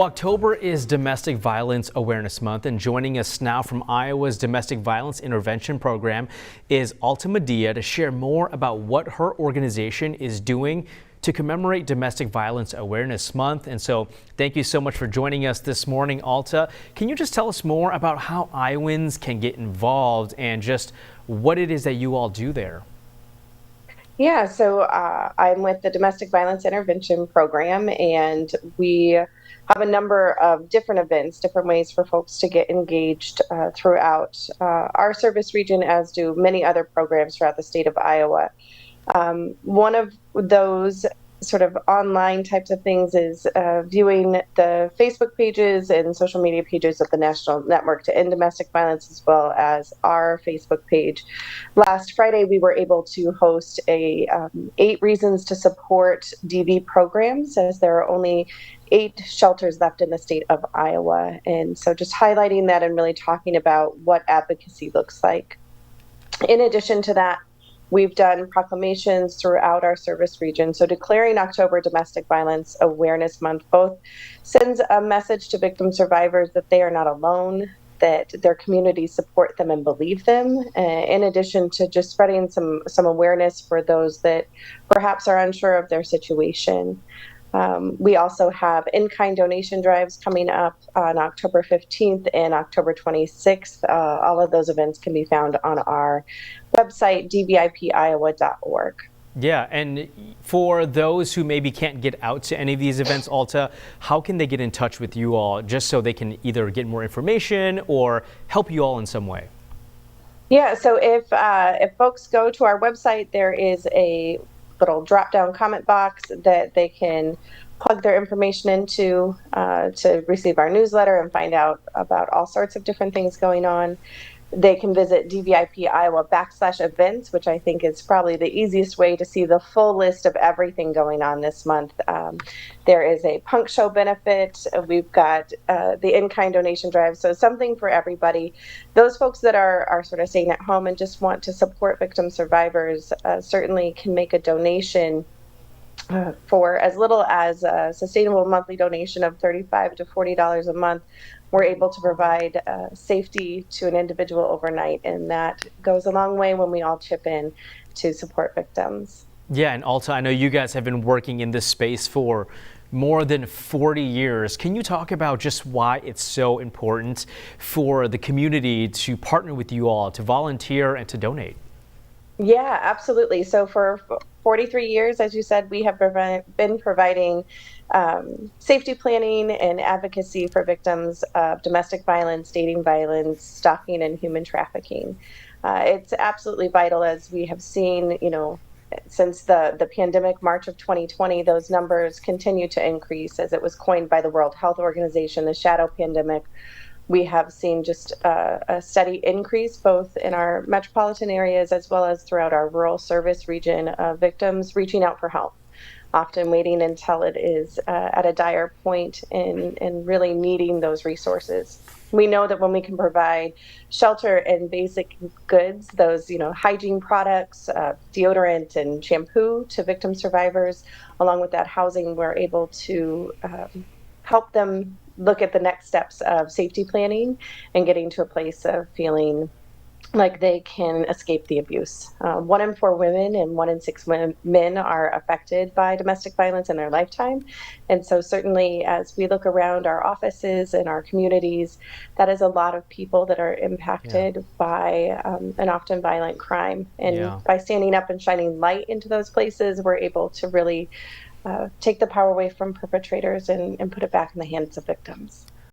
October is Domestic Violence Awareness Month, and joining us now from Iowa's Domestic Violence Intervention Program is Alma Medea to share more about what her organization is doing to commemorate Domestic Violence Awareness Month. And so thank you so much for joining us this morning, Alta. Can you just tell us more about how Iowans can get involved and just what it is that you all do there? Yeah, so I'm with the Domestic Violence Intervention Program, and we have a number of different events, different ways for folks to get engaged throughout our service region, as do many other programs throughout the state of Iowa. One of those sort of online types of things is viewing the Facebook pages and social media pages of the National Network to End Domestic Violence, as well as our Facebook page. Last Friday, we were able to host a 8 Reasons to Support DV programs, as there are only 8 shelters left in the state of Iowa. And so just highlighting that and really talking about what advocacy looks like. In addition to that, we've done proclamations throughout our service region. So declaring October Domestic Violence Awareness Month both sends a message to victim survivors that they are not alone, that their communities support them and believe them, in addition to just spreading some awareness for those that perhaps are unsure of their situation. We also have in-kind donation drives coming up on October 15th and October 26th. All of those events can be found on our website, dvipiowa.org. Yeah, and for those who maybe can't get out to any of these events, Alta, how can they get in touch with you all just so they can either get more information or help you all in some way? Yeah, so if folks go to our website, there is a little drop-down comment box that they can plug their information into to receive our newsletter and find out about all sorts of different things going on. They can visit DVIP Iowa /events, which I think is probably the easiest way to see the full list of everything going on this month. There is a punk show benefit. We've got the in-kind donation drive, so something for everybody. Those folks that are sort of staying at home and just want to support victim survivors certainly can make a donation for as little as a sustainable monthly donation of $35 to $40 a month. We're able to provide safety to an individual overnight, and that goes a long way when we all chip in to support victims. Yeah, and Alta, I know you guys have been working in this space for more than 40 years. Can you talk about just why it's so important for the community to partner with you all, to volunteer and to donate? Yeah, absolutely. So for 43 years, as you said, we have been providing safety planning and advocacy for victims of domestic violence, dating violence, stalking, and human trafficking. It's absolutely vital, as we have seen, since the pandemic, March of 2020, those numbers continue to increase, as it was coined by the World Health Organization, the shadow pandemic. We have seen just a steady increase both in our metropolitan areas as well as throughout our rural service region of victims reaching out for help, often waiting until it is at a dire point and really needing those resources. We know that when we can provide shelter and basic goods, those hygiene products, deodorant and shampoo to victim survivors, along with that housing, we're able to help them look at the next steps of safety planning and getting to a place of feeling like they can escape the abuse. 1 in 4 women and 1 in 6 men are affected by domestic violence in their lifetime. And so certainly as we look around our offices and our communities, that is a lot of people that are impacted by an often violent crime. And by standing up and shining light into those places, we're able to really take the power away from perpetrators and put it back in the hands of victims.